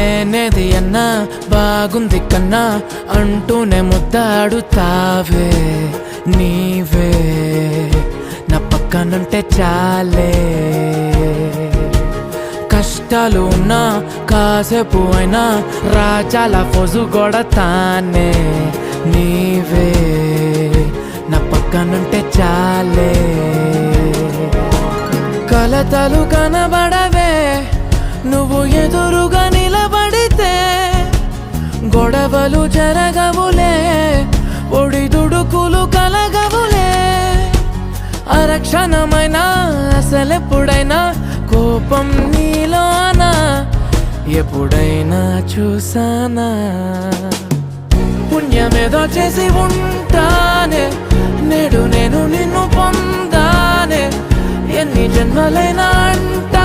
లేనేది అన్నా బాగుంది కన్నా అంటూనే ముద్దాడుతావే నీవే నా పక్కనుంటే చాలే కష్టాలు ఉన్నా కాసేపు అయినా రాజాల ఫోజు కొడతానే నీవే నా పక్కనుంటే చాలే కలతలు కనబడవే నువ్వు ఎదురుగా నిలబడితే గొడవలు జరగవులే ఒడిదుడుకులు కలగవులే అరక్షణమైనా అసలెప్పుడైనా కోపం నీలోనా ఎప్పుడైనా చూసానా పుణ్యమేదో చేసి ఉంటానే నేడు నేను నిన్ను పొందానే ఎన్ని జన్మలైనా అంటా